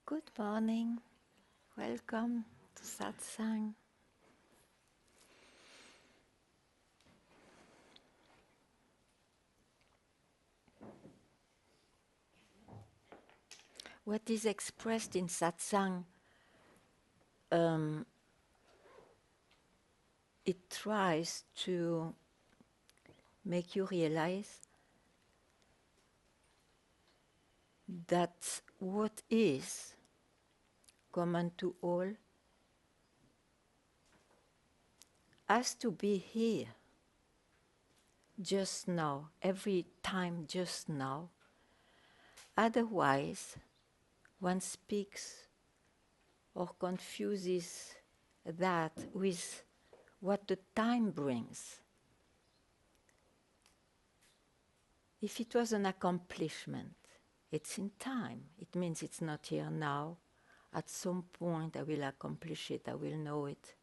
Good morning. Welcome to Satsang. What is expressed in Satsang, it tries to make you realize that what is common to all has to be here, just now, every time just now. Otherwise, one speaks or confuses that with what the time brings. If it was an accomplishment, it's in time. It means it's not here now. At some point I will accomplish it, I will know it.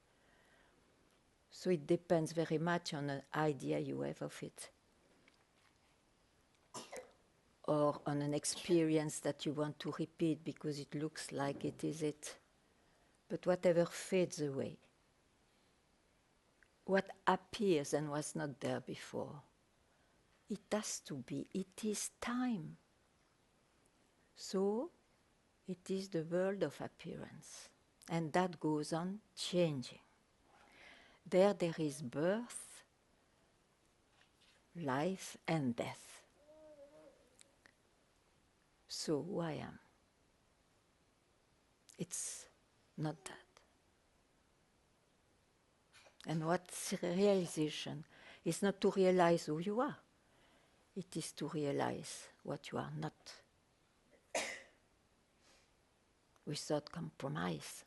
So it depends very much on an idea you have of it, or on an experience that you want to repeat because it looks like it is it. But whatever fades away, what appears and was not there before, it has to be, it is time. So it is the world of appearance, and that goes on changing. There is birth, life, and death. So who I am, it's not that. And what's realization is not to realize who you are. It is to realize what you are not, without compromise.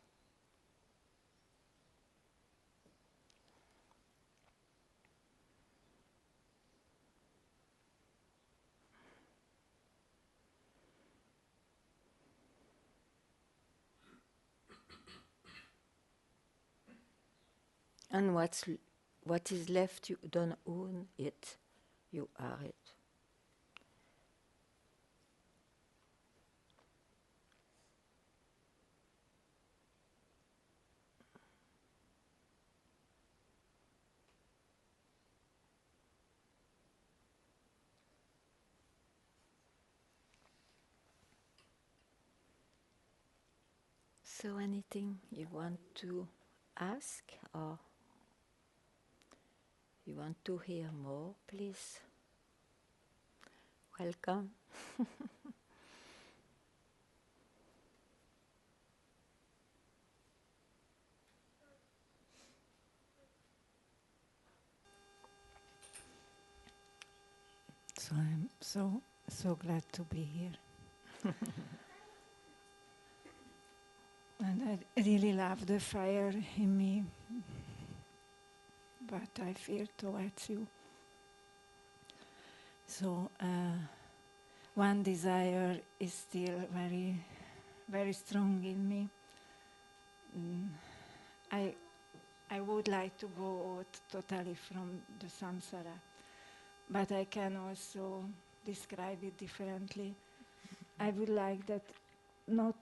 And what is left, you don't own it, you are it. So anything you want to ask, or you want to hear more, please? Welcome. So I'm so glad to be here. And I really love the fire in me, but I fear towards you. So one desire is still very, very strong in me. I would like to go out totally from the samsara, but I can also describe it differently. I would like that not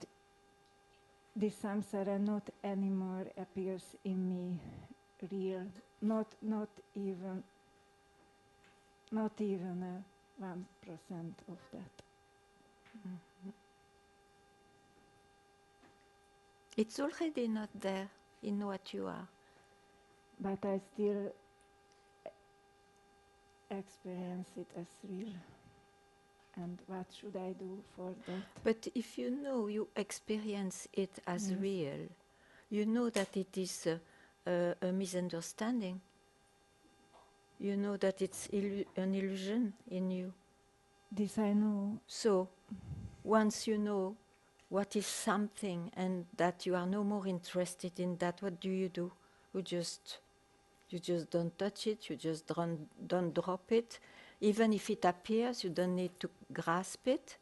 this samsara not anymore appears in me real, not even 1% of that. Mm-hmm. It's already not there in what you are. But I still experience it as real. And what should I do for that? But if you know you experience it as Yes. real, you know that it is a misunderstanding. You know that it's an illusion in you. This I know. So, once you know what is something and that you are no more interested in that, what do? You just don't touch it, you just don't drop it. Even if it appears, you don't need to grasp it.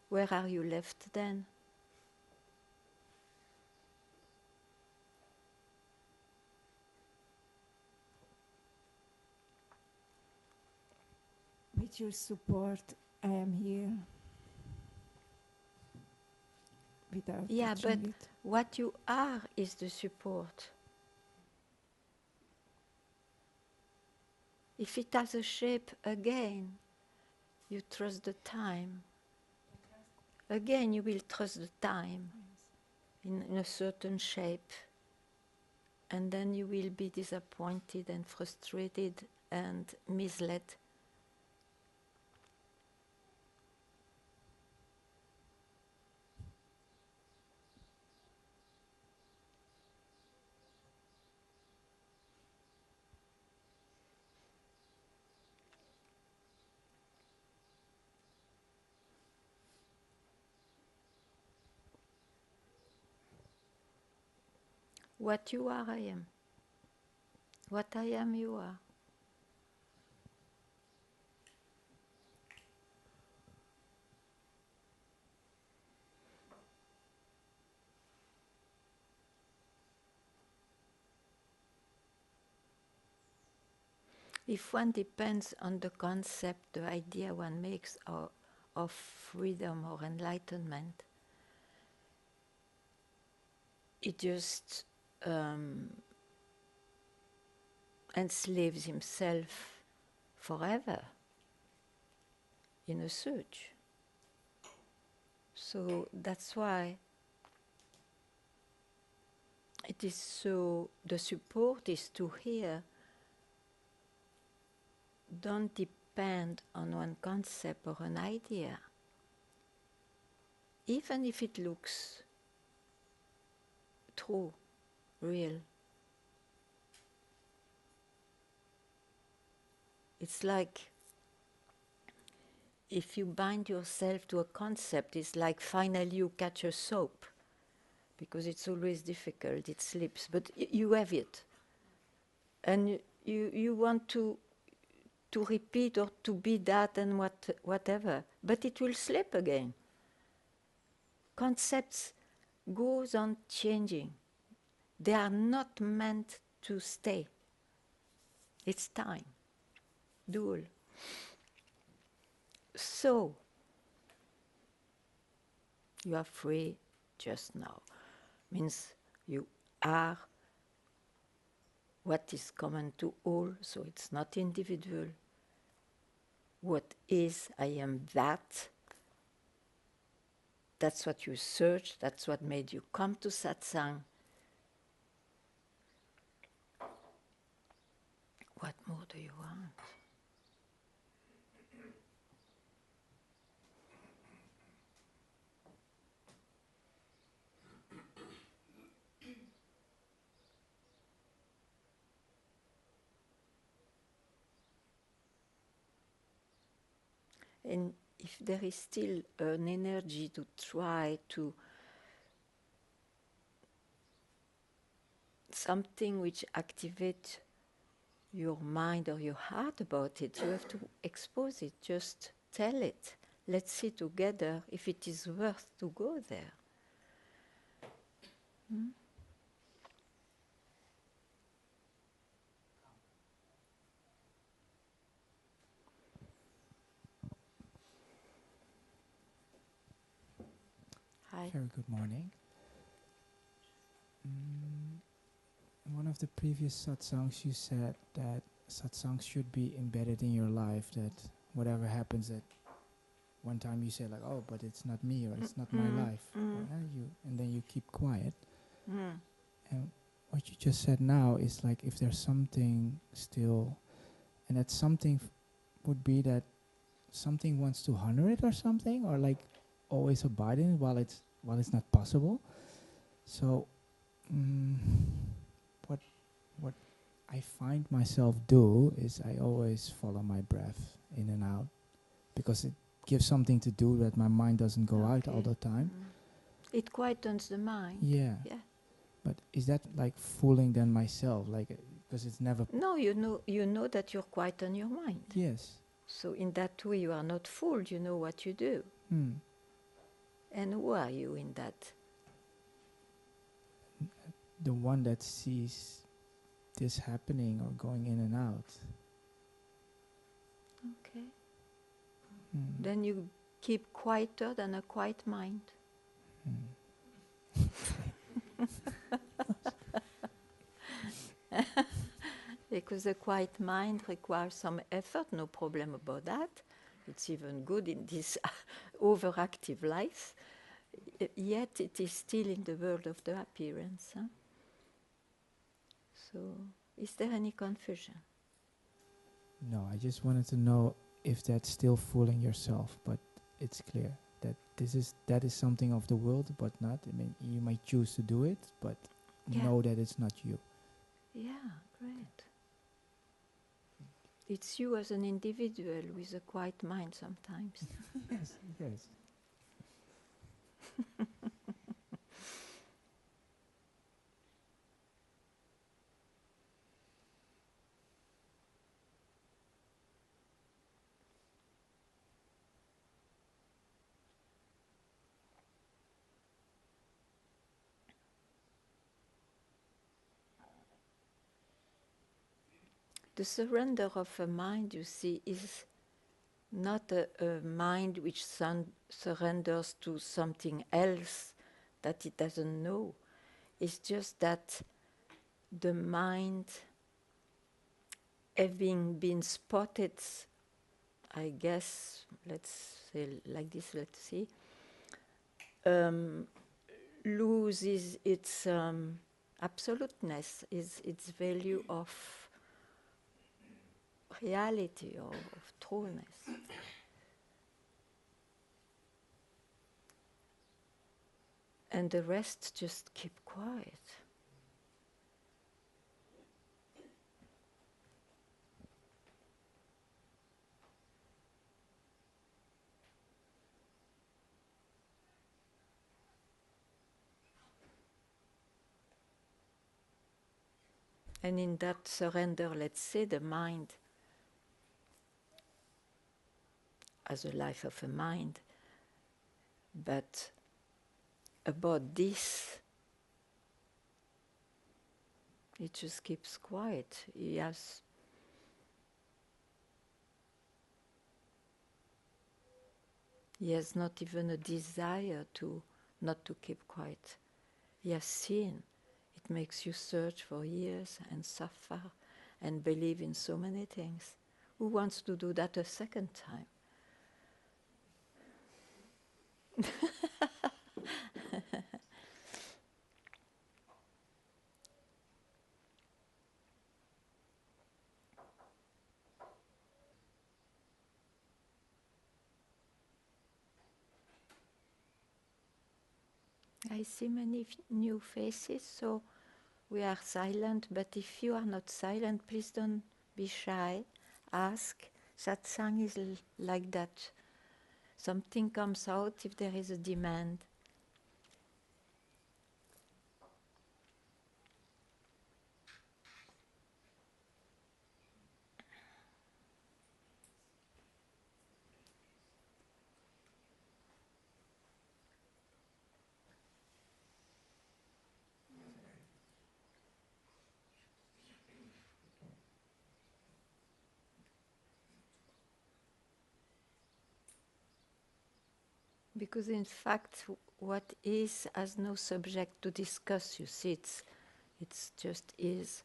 Where are you left then? With your support, I am here. without Yeah, but touching it. what you are is the support. If it has a shape again, you trust the time. Again, you will trust the time in a certain shape. And then you will be disappointed and frustrated and misled. What you are, I am. What I am, you are. If one depends on the concept, the idea one makes of freedom or enlightenment, it just enslaves himself forever in a search. So that's why it is so, the support is to hear, don't depend on one concept or an idea, even if it looks true, real. It's like if you bind yourself to a concept, it's like finally you catch a soap, because it's always difficult, it slips, but you have it. And you want to repeat or to be that and whatever, but it will slip again. Concepts goes on changing. They are not meant to stay. It's time. Dual. So, you are free just now. Means you are what is common to all, so it's not individual. What is, I am that. That's what you search, that's what made you come to Satsang. What more do you want? And if there is still an energy to try to something which activates your mind or your heart about it, you have to expose it, just tell it. Let's see together if it is worth to go there. Hmm? Hi. Very good morning. In one of the previous satsangs, you said that satsang should be embedded in your life, that whatever happens, that one time you say like, oh, but it's not me, or it's not my life. And then you keep quiet. And what you just said now is like, if there's something still, and that something would be that something wants to honor it or something, or like always abide in it while it's not possible. So what I find myself do is I always follow my breath in and out, because it gives something to do that my mind doesn't go out all the time. It quietens the mind. Yeah. But is that like fooling then myself? Like, because it's never... No, you know that you're quiet on your mind. Yes. So in that way you are not fooled, you know what you do. And who are you in that? The one that sees this happening or going in and out. Okay. Then you keep quieter than a quiet mind. Because a quiet mind requires some effort, no problem about that. It's even good in this overactive life. Yet it is still in the world of the appearance. Huh? So, is there any confusion? No, I just wanted to know if that's still fooling yourself, but it's clear that that is something of the world, but not. I mean, you might choose to do it, but know that it's not you. Yeah, great. It's you as an individual with a quiet mind sometimes. Yes, yes. The surrender of a mind, you see, is not a mind which surrenders to something else that it doesn't know. It's just that the mind, having been spotted, I guess, let's say like this, let's see, loses its absoluteness, its value of reality or of trueness. And the rest just keep quiet. And in that surrender, let's say, the mind as a life of a mind, but about this, it just keeps quiet. He has not even a desire to not to keep quiet. He has seen. It makes you search for years and suffer and believe in so many things. Who wants to do that a second time? I see many new faces, so we are silent, but if you are not silent, please don't be shy. Ask. Satsang is like that. Something comes out if there is a demand. Because in fact, what is has no subject to discuss. You see, it's just is.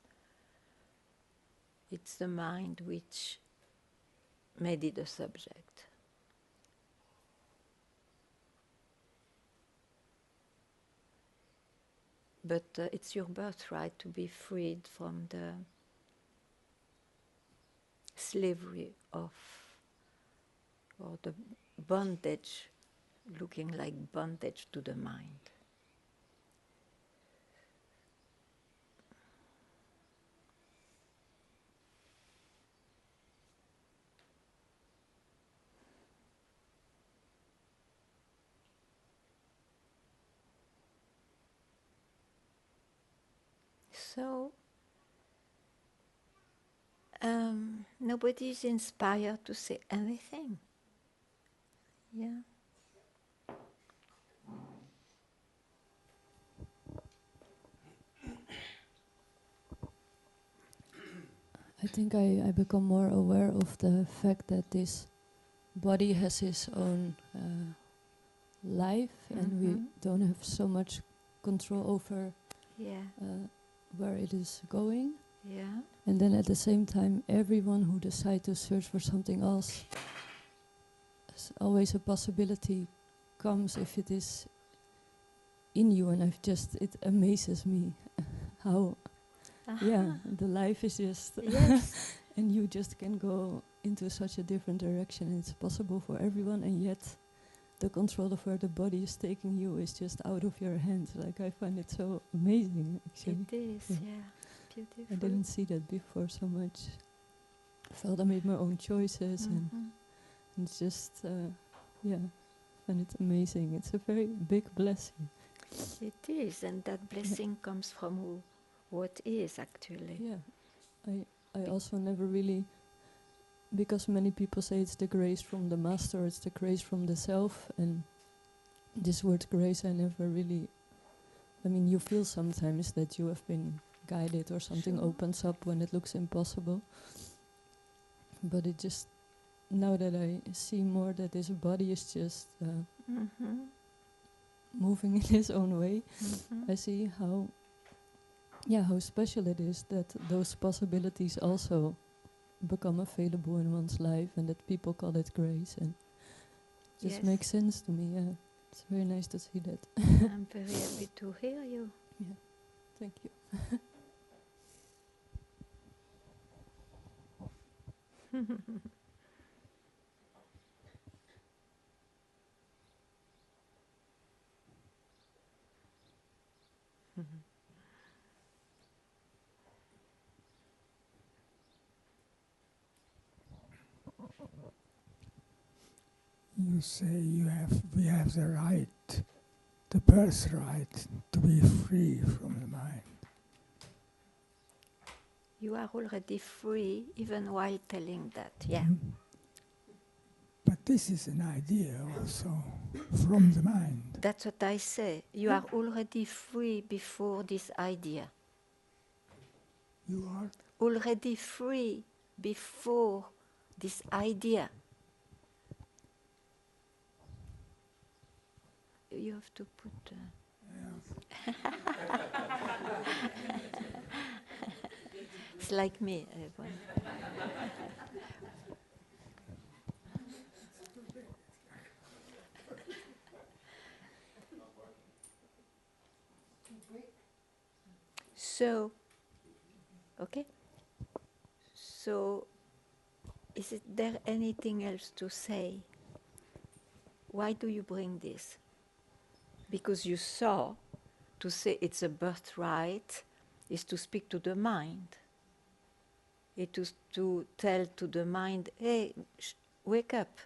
It's the mind which made it a subject. But it's your birthright to be freed from the slavery of, or the bondage, looking like bondage to the mind. So, nobody is inspired to say anything. Yeah. I think I become more aware of the fact that this body has its own life, and we don't have so much control over Yeah. where it is going. Yeah. And then at the same time, everyone who decides to search for something else, always a possibility comes if it is in you. And it amazes me how, Uh-huh. the life is just, Yes. and you just can go into such a different direction. And it's possible for everyone, and yet the control of where the body is taking you is just out of your hands. Like, I find it so amazing, actually. It is, Yeah. yeah. Beautiful. I didn't see that before so much. I felt I made my own choices, and it's just, I find it amazing. It's a very big blessing. It is, and that blessing comes from what is actually. Yeah, I also never really, because many people say it's the grace from the master, it's the grace from the self, and this word grace I never really, I mean, you feel sometimes that you have been guided or something Sure. opens up when it looks impossible. But it just, now that I see more that this body is just moving in its own way, I see how special it is that those possibilities also become available in one's life, and that people call it grace, and it just Yes. makes sense to me. Yeah, it's very nice to see that. I'm very happy to hear you. Yeah, thank you. You say we have the right, the birthright, to be free from the mind. You are already free even while telling that, yeah. But this is an idea also from the mind. That's what I say. You are already free before this idea. You are Already free before this idea. You have to put... It's like me. So, okay. So, is there anything else to say? Why do you bring this? Because you saw, to say it's a birthright is to speak to the mind. It is to tell to the mind, hey, wake up.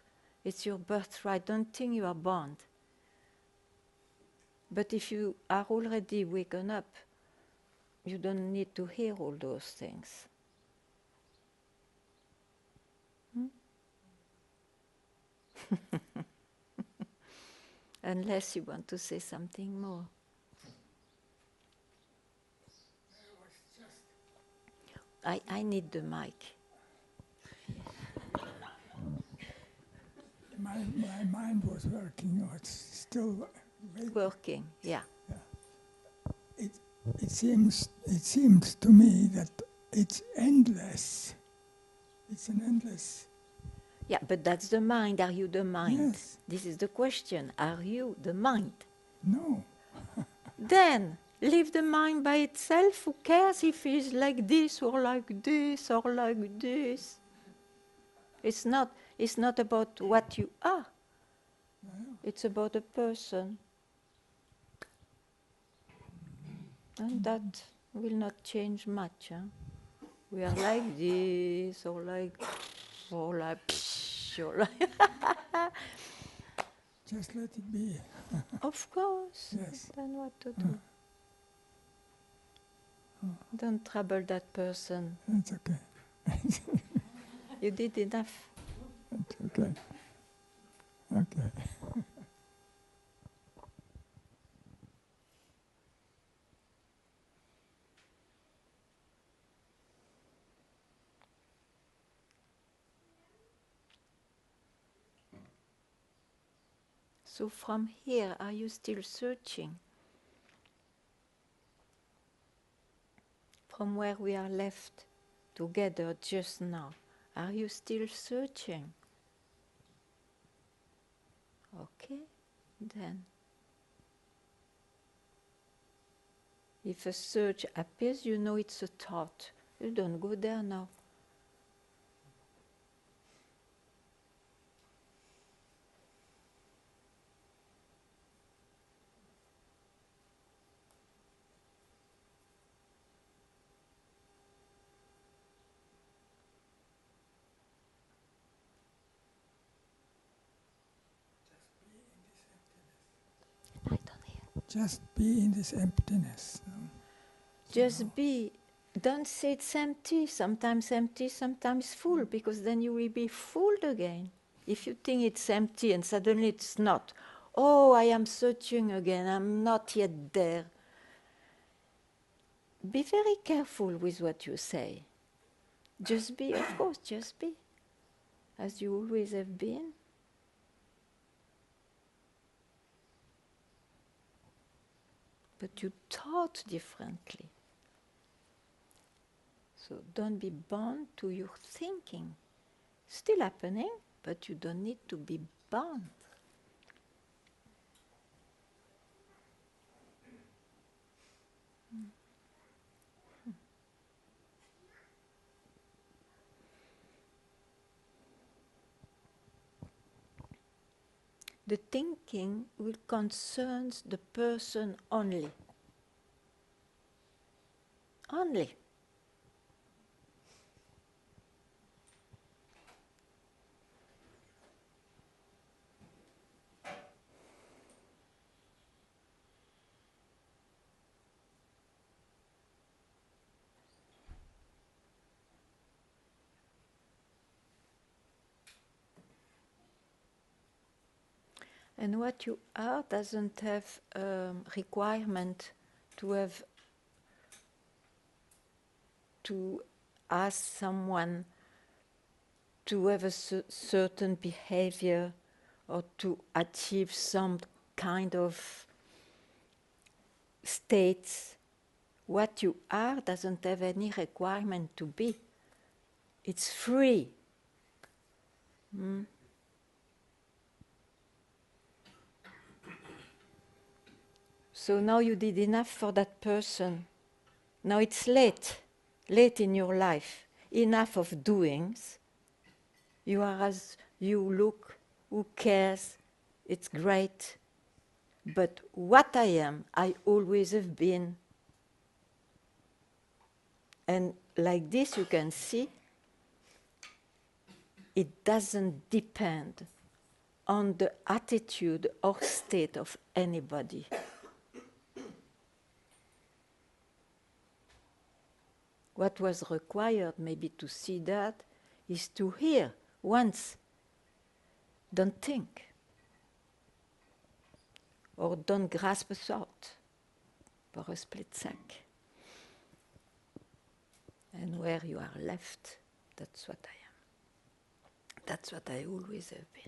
It's your birthright. Don't think you are bound. But if you are already waken up, you don't need to hear all those things. Unless you want to say something more. I need the mic. my mind was working, or it's still Working, yeah. It seems to me that it's endless. It's an endless. Yeah, but that's the mind. Are you the mind? Yes. This is the question. Are you the mind? No. Then leave the mind by itself. Who cares if it's like this or like this or like this? It's not about what you are. It's about a person. And that will not change much. Huh? We are like this or like or like Just let it be. Of course. Yes. Then what to do? Don't trouble that person. It's okay. You did enough. It's okay. Okay. So from here, are you still searching? from where we are left together just now. Are you still searching? Okay, then. If a search appears, you know it's a thought. You don't go there now. I don't hear. Just be in this emptiness. No? Just be. Don't say it's empty, sometimes full, because then you will be fooled again. If you think it's empty and suddenly it's not, oh, I am searching again, I'm not yet there. Be very careful with what you say. Just be, of course, just be, as you always have been. But you thought differently. So don't be bound to your thinking. Still happening, but you don't need to be bound. The thinking will concern the person only. Only. And what you are doesn't have requirement to ask someone to have a certain behavior or to achieve some kind of states. What you are doesn't have any requirement to be. It's free. So now you did enough for that person. Now it's late in your life. Enough of doings. You are as you look, who cares? It's great. But what I am, I always have been. And like this you can see, it doesn't depend on the attitude or state of anybody. What was required maybe to see that is to hear once, don't think, or don't grasp a thought for a split sec. And where you are left, that's what I am. That's what I always have been.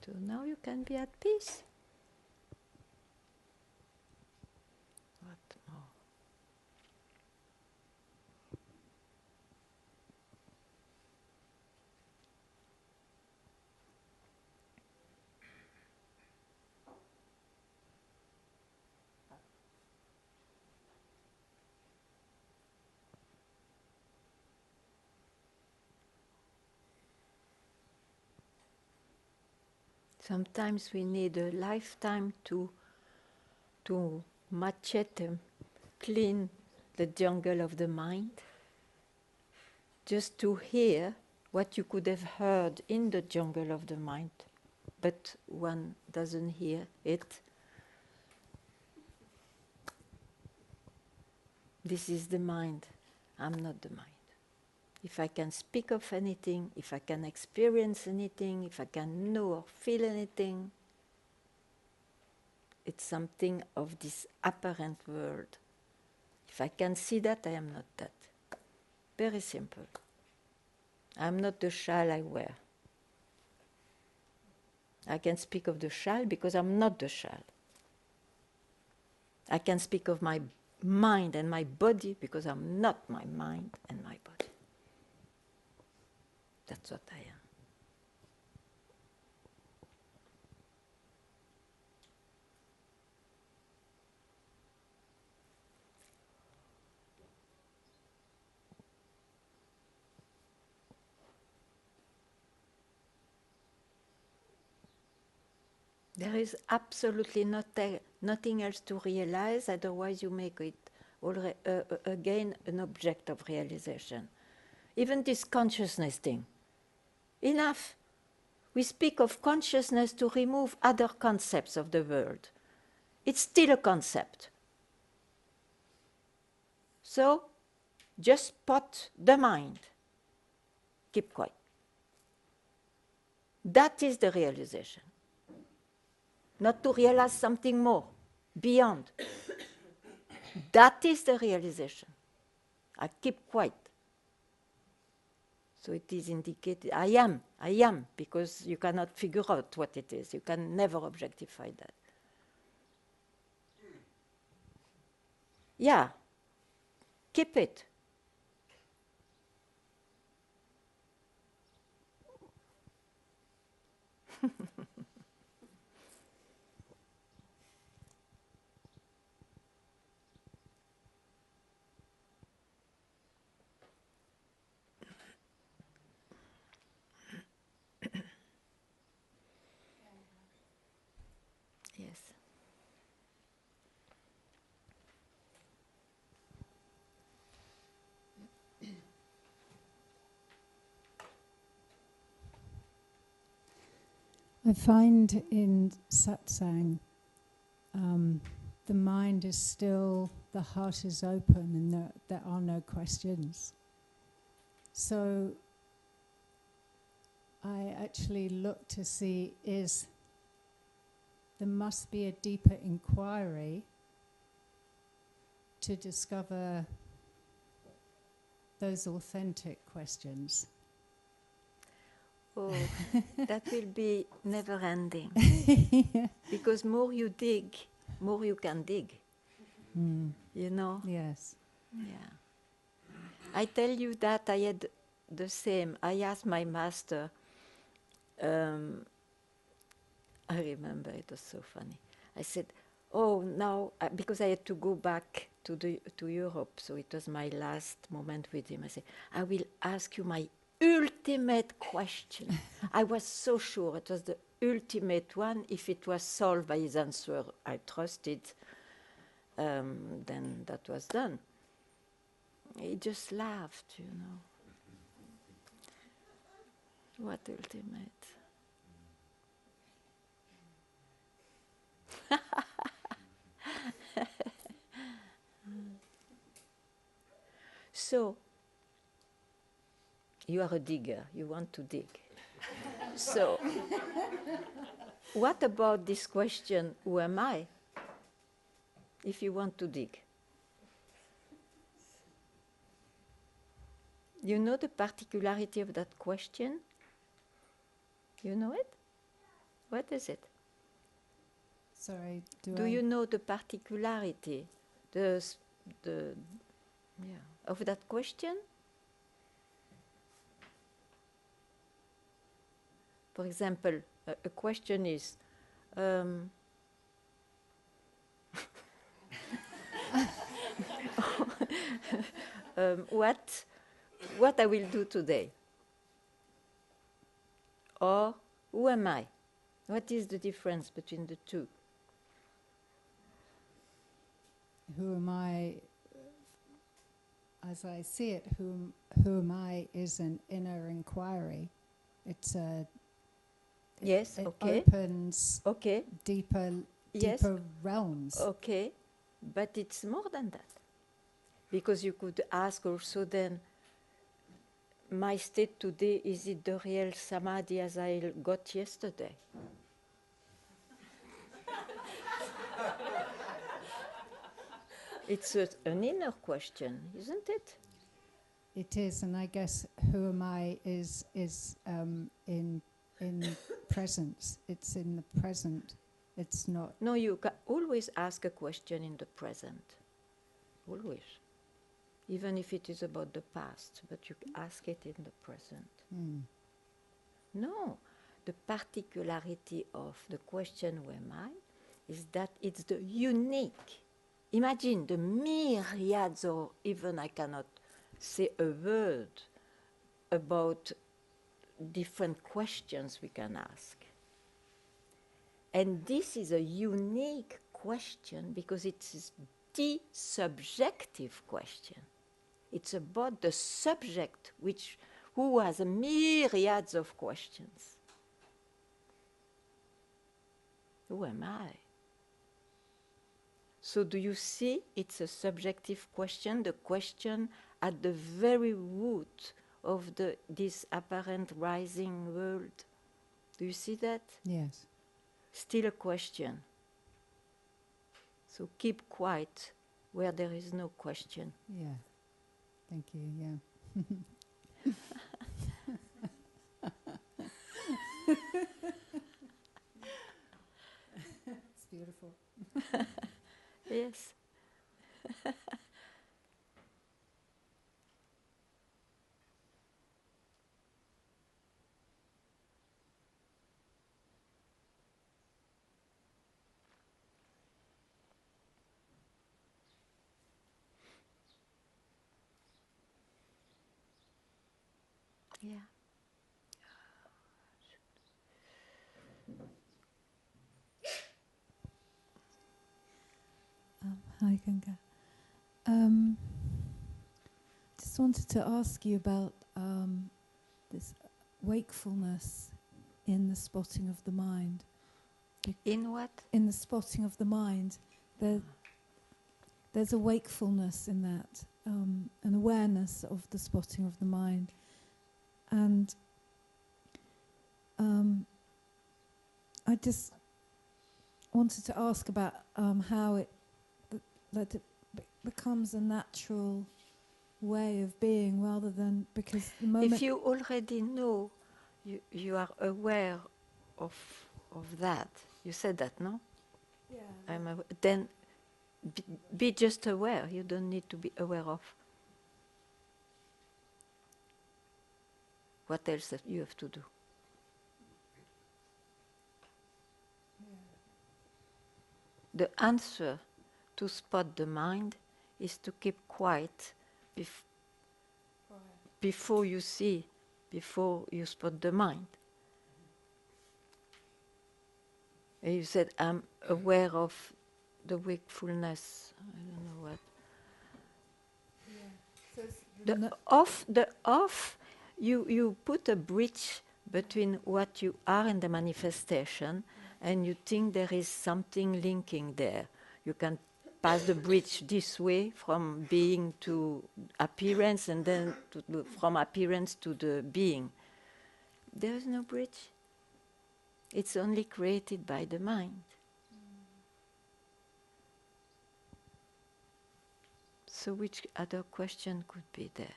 So now you can be at peace. What more? Sometimes we need a lifetime to machete, clean the jungle of the mind, just to hear what you could have heard in the jungle of the mind, but one doesn't hear it. This is the mind. I'm not the mind. If I can speak of anything, if I can experience anything, if I can know or feel anything, it's something of this apparent world. If I can see that, I am not that. Very simple. I'm not the shell I wear. I can speak of the shell because I'm not the shell. I can speak of my mind and my body because I'm not my mind and my body. That's what I am. There is absolutely nothing else to realize, otherwise you make it again an object of realization. Even this consciousness thing. Enough. We speak of consciousness to remove other concepts of the world. It's still a concept. So, just spot the mind. Keep quiet. That is the realization. Not to realize something more, beyond. That is the realization. I keep quiet. So it is indicated, I am, because you cannot figure out what it is. You can never objectify that. Yeah, keep it. Yes. I find in Satsang, the mind is still, the heart is open, and there are no questions. So I actually look to see, there must be a deeper inquiry to discover those authentic questions. Oh, that will be never ending. Because more you dig, more you can dig. You know? Yes. Yeah. I tell you that I had the same. I asked my master, I remember it was so funny. I said, oh, now, because I had to go back to Europe, so it was my last moment with him. I said, I will ask you my ultimate question. I was so sure it was the ultimate one. If it was solved by his answer, I trusted, then that was done. He just laughed, you know. What ultimate? So, you are a digger, you want to dig. So, what about this question, who am I? If you want to dig. You know the particularity of that question? You know it? What is it? Sorry, Do you know the particularity of that question? For example, a question is, what I will do today? Or who am I? What is the difference between the two? Who am I? As I see it, who am I is an inner inquiry. It's a Yes, it okay. opens Okay. deeper Yes. realms. Okay, but it's more than that. Because you could ask also then, my state today, is it the real samadhi as I got yesterday? It's an inner question, isn't it? It is, and I guess who am I is in presence. It's in the present. It's not. No, you can always ask a question in the present. Always. Even if it is about the past, but you ask it in the present. No, the particularity of the question who am I is that it's the unique. Imagine the myriads, or even I cannot say a word about different questions we can ask. And this is a unique question because it is the subjective question. It's about the subject who has a myriads of questions. Who am I? So do you see it's a subjective question, the question at the very root of this apparent rising world? Do you see that? Yes. Still a question. So keep quiet where there is no question. Yeah. Thank you. Yeah. It's beautiful. Yes. Yeah. Hi, Ganga. Just wanted to ask you about this wakefulness in the spotting of the mind. In what? In the spotting of the mind, there's a wakefulness in that, an awareness of the spotting of the mind. And I just wanted to ask about how it becomes a natural way of being rather than because the moment... If you already know, you are aware of that. You said that, no? Yeah. Then be just aware. You don't need to be aware of. What else that you have to do? The answer to spot the mind is to keep quiet before you see, before you spot the mind. And you said, I'm aware of the wakefulness. I don't know what. Yeah. So The off, you put a bridge between what you are in the manifestation and you think there is something linking there. You can pass the bridge this way from being to appearance and then from appearance to the being. There is no bridge. It's only created by the mind. So which other question could be there?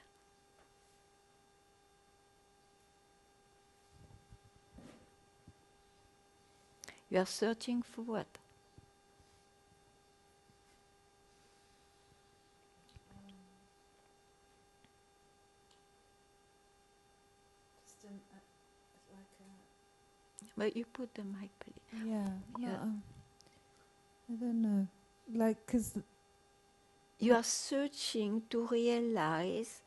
You are searching for what? But you put the mic, please. yeah. Yeah. No, I don't know. Like, because... You are searching to realize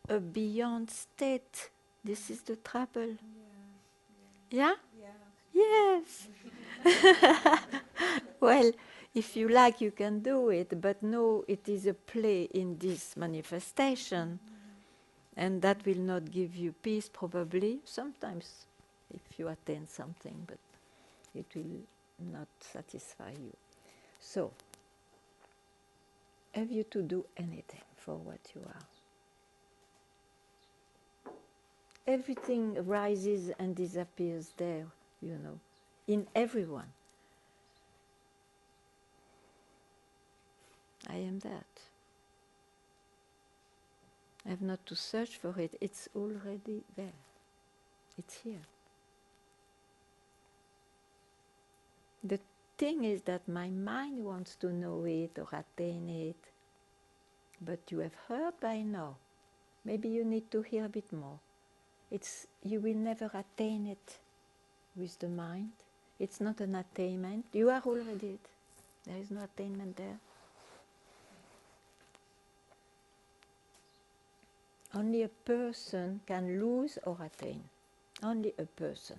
a beyond state. This is the trouble. Yeah? Yes. Well, if you like, you can do it, but no, it is a play in this manifestation. And that will not give you peace, probably. Sometimes, if you attain something, but it will not satisfy you. So, have you to do anything for what you are? Everything rises and disappears there, you know, in everyone. I am that. I have not to search for it. It's already there. It's here. The thing is that my mind wants to know it or attain it, but you have heard by now. Maybe you need to hear a bit more. You will never attain it with the mind. It's not an attainment. You are already it. There is no attainment there. Only a person can lose or attain. Only a person.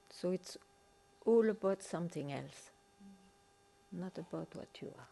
So it's all about something else, not about what you are.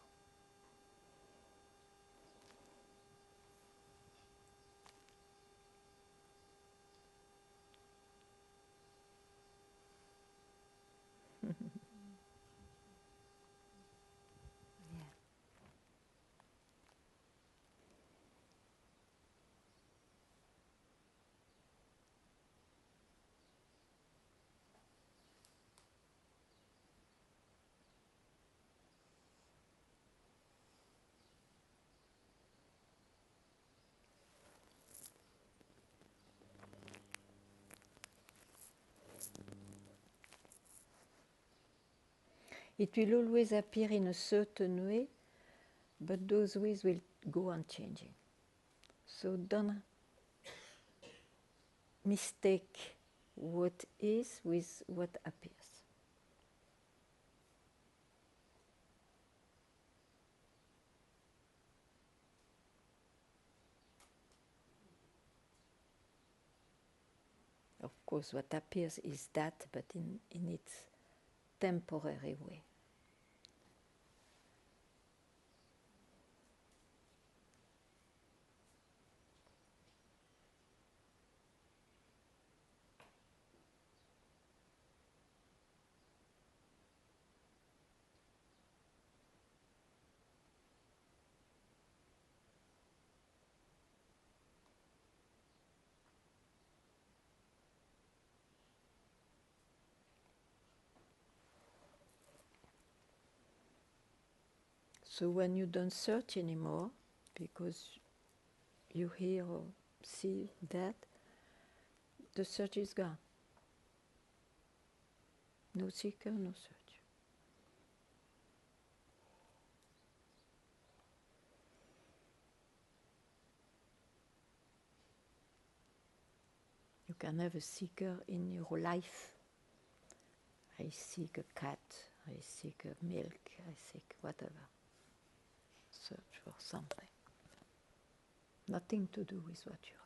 It will always appear in a certain way, but those ways will go on changing. So don't mistake what is with what appears. Of course, what appears is that, but in its temporary way. So when you don't search anymore, because you hear or see that, the search is gone. No seeker, no search. You can have a seeker in your life. I seek a cat, I seek a milk, I seek whatever. Search for something. Nothing to do with what you are.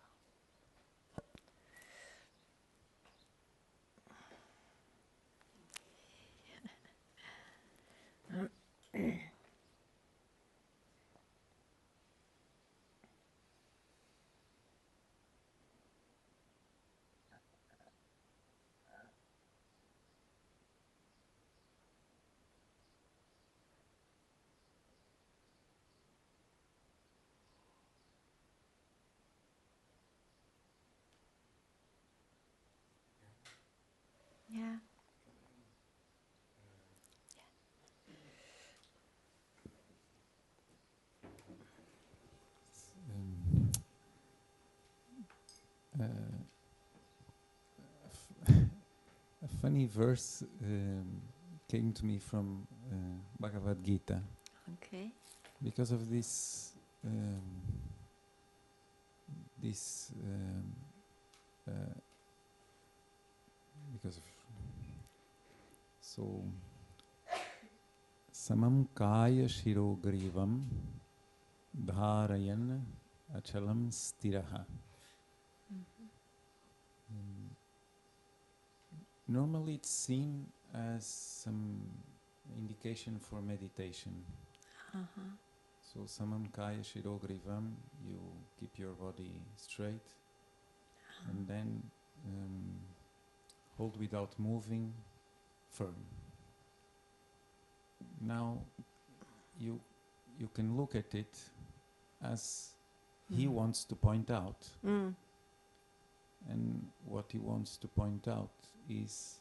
Yeah. A funny verse came to me from Bhagavad Gita. Okay. Because of this because of so samam kaya shirogrivam dharayan achalam stiraha. Normally it's seen as some indication for meditation. Uh-huh. So samam kaya shirogrivam, you keep your body straight, and then hold without moving, firm. Now you can look at it as he wants to point out. And what he wants to point out is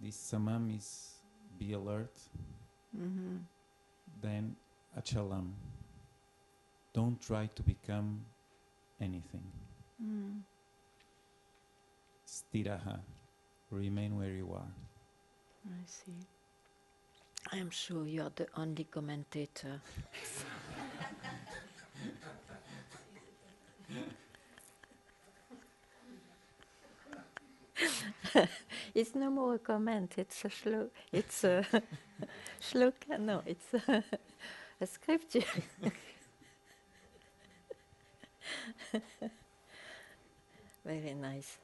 this samam is be alert, Mm-hmm. then achalam. Don't try to become anything. Mm. Stiraha. Remain where you are. I see. I'm sure you're the only commentator. It's no more a comment, it's a shloka. It's a shloka, no, it's a scripture. Very nice.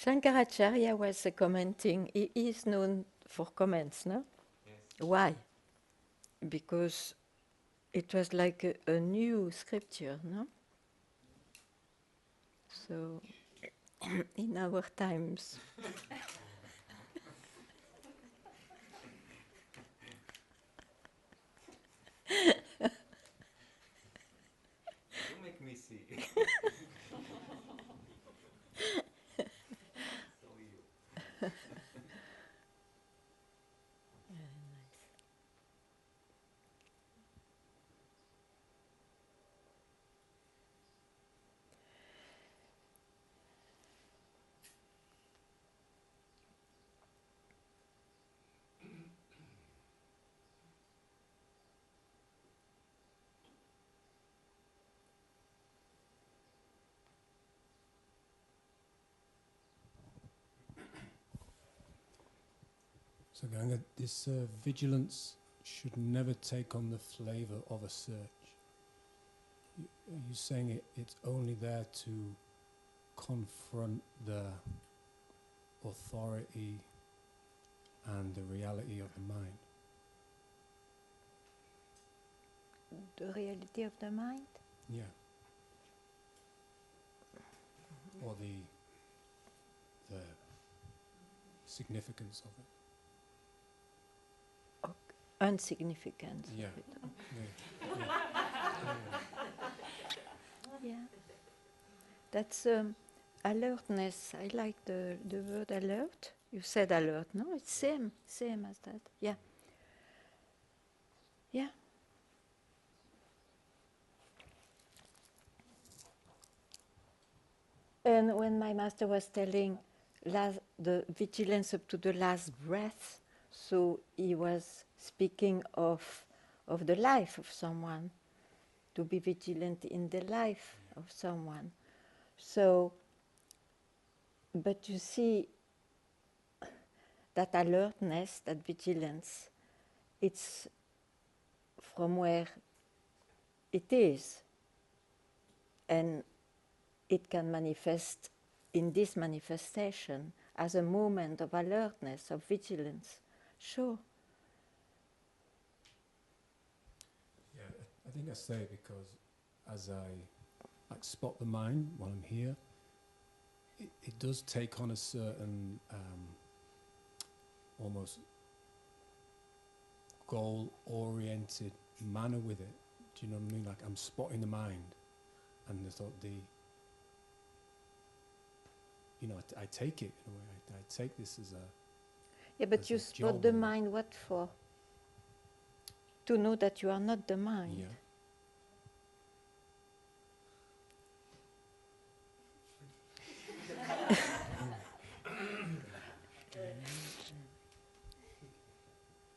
Shankaracharya was commenting. He is known for comments, no? Yes. Why? Because it was like a new scripture, no? So, in our times, You make me see. So you. So Ganga, this vigilance should never take on the flavor of a search. Are you saying it's only there to confront the authority and the reality of the mind? the reality of the mind. Yeah. Or the significance of it. Insignificance Yeah. of it. Yeah. Yeah. That's alertness. I like the word alert. You said alert, no? It's same as that. Yeah. Yeah. And when my master was telling the vigilance up to the last breath, so he was speaking of the life of someone, to be vigilant in the life of someone. So, but you see, that alertness, that vigilance, it's from where it is. And it can manifest in this manifestation as a moment of alertness, of vigilance. Sure. Yeah, I think I say it because as I spot the mind while I'm here, it does take on a certain almost goal-oriented manner with it. Do you know what I mean? Like I'm spotting the mind, and I take it in a way. I take this as a Yeah, but as you a spot job the almost. mind what for? To know that you are not the mind. Yeah.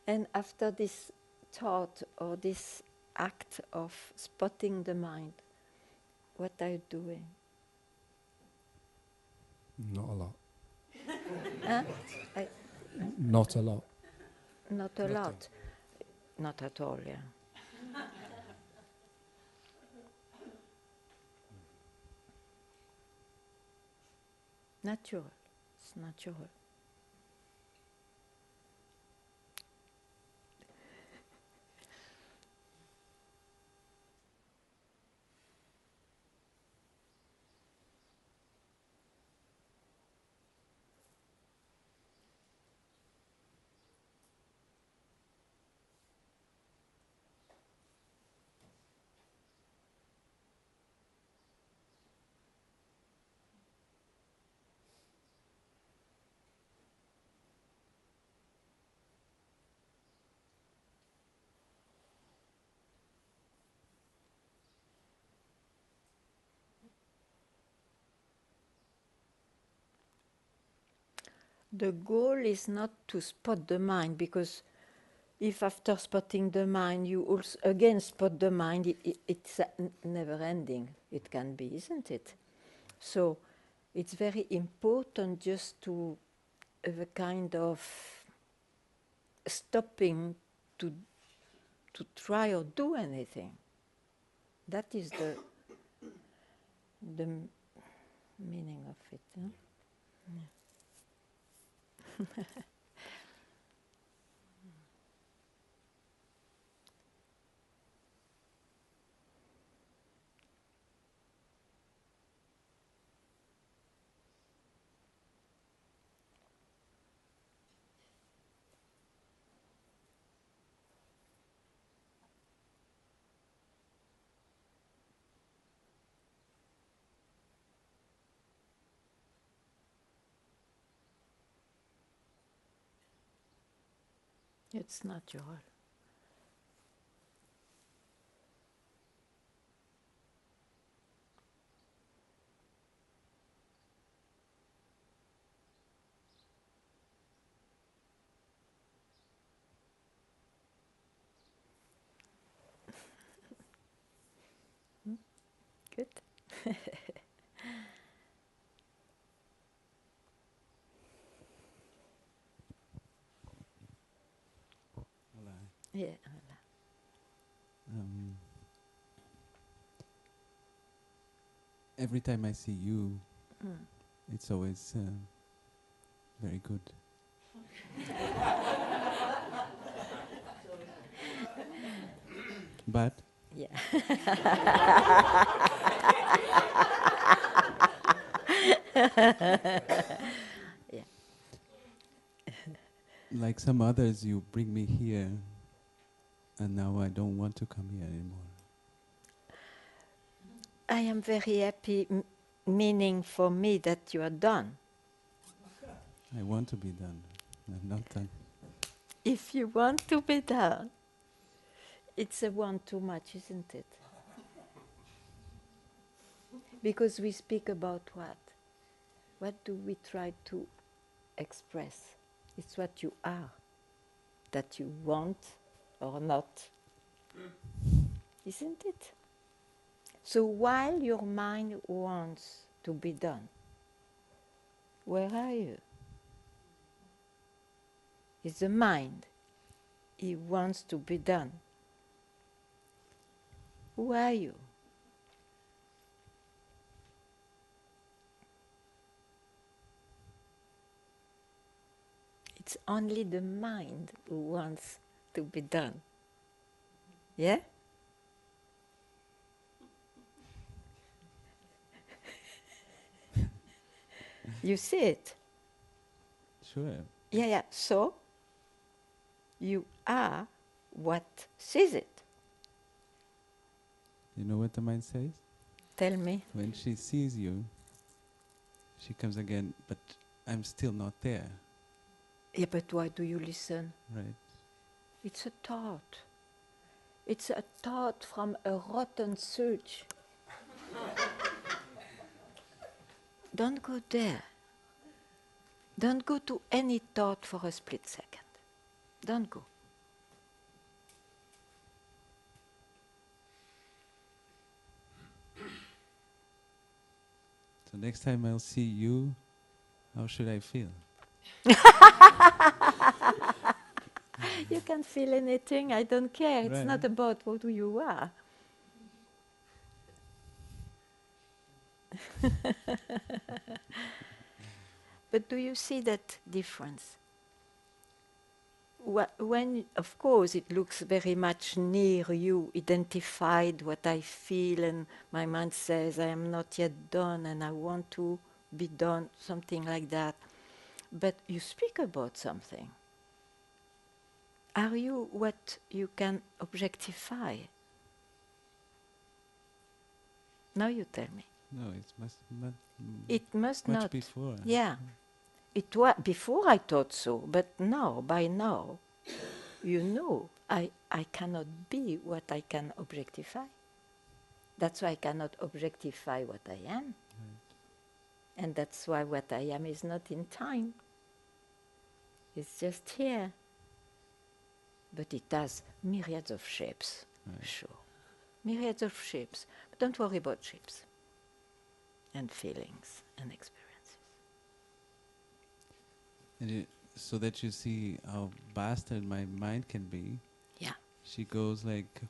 And after this thought or this act of spotting the mind, what are you doing? Not a lot. Huh? Not a lot. Not a Nothing. lot. Not at all, yeah. Natural. It's natural. The goal is not to spot the mind, because if after spotting the mind you also again spot the mind, it's never ending. It can be, isn't it? So it's very important just to have a kind of stopping to try or do anything. That is the meaning of it. Huh? Yeah. It's natural. Good. Yeah. Every time I see you, it's always very good. But Yeah. Yeah. like some others, you bring me here, and now I don't want to come here anymore. I am very happy, meaning for me that you are done. I want to be done. I'm not done. If you want to be done, it's a one too much, isn't it? Because we speak about what? What do we try to express? It's what you are, that you want or not. Isn't it? So while your mind wants to be done, where are you? It's the mind. It wants to be done. Who are you? It's only the mind who wants to be done. Yeah? You see it? Sure. Yeah. So, you are what sees it. You know what the mind says? Tell me. When she sees you, she comes again, but I'm still not there. Yeah, but why do you listen? Right. It's a thought. It's a thought from a rotten search. Don't go there. Don't go to any thought for a split second. Don't go. So next time I'll see you, how should I feel? You can feel anything, I don't care. It's Right. not about who you are. But do you see that difference? When, of course, it looks very much near you, identified what I feel, and my mind says I am not yet done and I want to be done, something like that. But you speak about something. Are you what you can objectify? Now you tell me. No, it must not. It must much not. before. Yeah. It was before I thought so, but now, by now, you know, I cannot be what I can objectify. That's why I cannot objectify what I am. Right. And that's why what I am is not in time. It's just here. But it has myriads of shapes, Right. sure. Myriads of shapes. But don't worry about shapes and feelings and experiences. And so that you see how bastard my mind can be. Yeah. She goes like,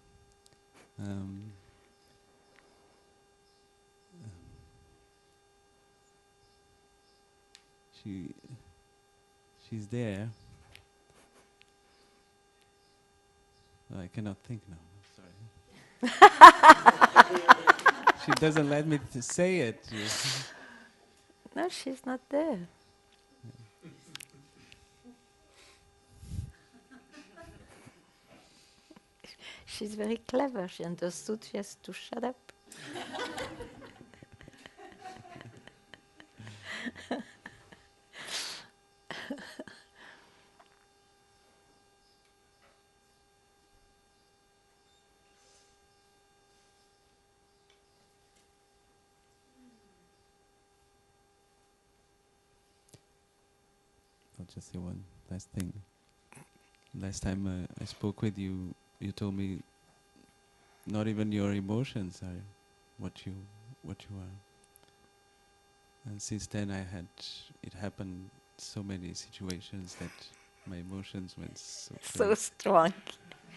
she's there. I cannot think now. Sorry. She doesn't let me say it. No, she's not there. She's very clever. She understood she has to shut up. I'll just say one last thing. Last time I spoke with you, you told me not even your emotions are what you are. And since then it happened so many situations that my emotions went so So crazy. strong.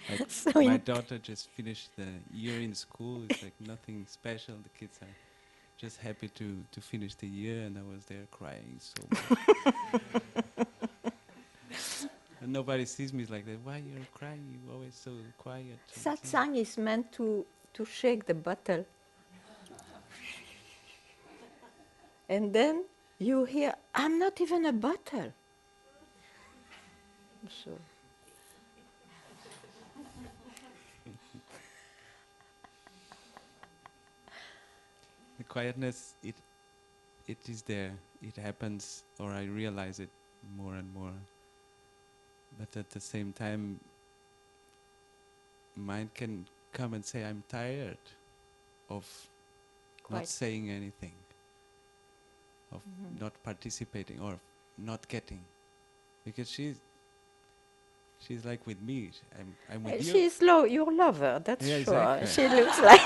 Like So my in- daughter just finished the year in school. It's like nothing special. The kids are just happy to finish the year, and I was there crying so much. And nobody sees me like that. Why you're crying? You're always so quiet. Satsang is meant to shake the bottle. And then you hear, I'm not even a bottle. So The quietness, it is there. It happens, or I realize it more and more. But at the same time, mind can come and say, I'm tired of not Quite. saying anything, of not participating or not getting. Because she's like with me. I'm with you. she's your lover, that's Yeah, sure. exactly. She looks like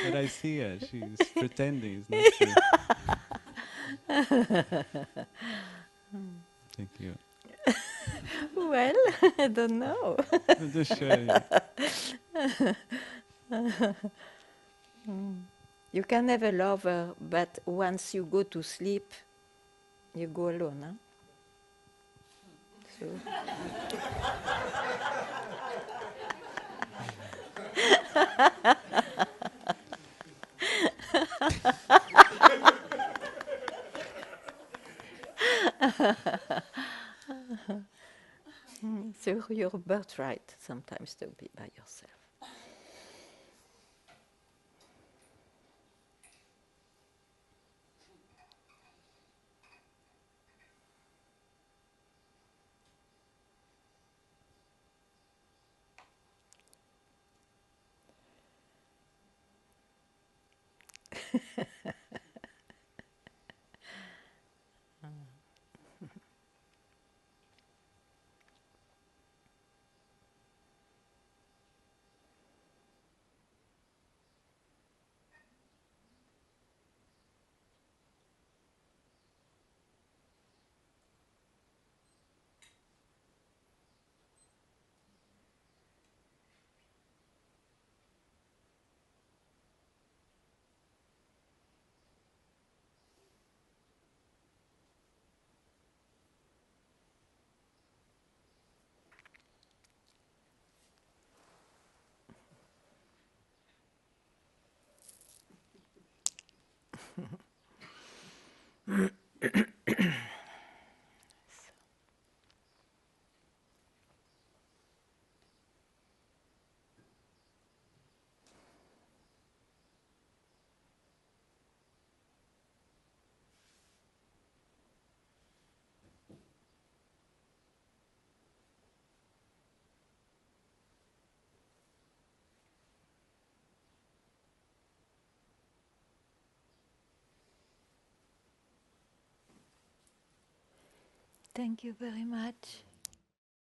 But I see her. She's pretending. It's not true. Thank you. well, I don't know. I'm just showing you. You can have a lover, but once you go to sleep, you go alone. Huh? So your birthright sometimes to be by yourself. Thank you very much.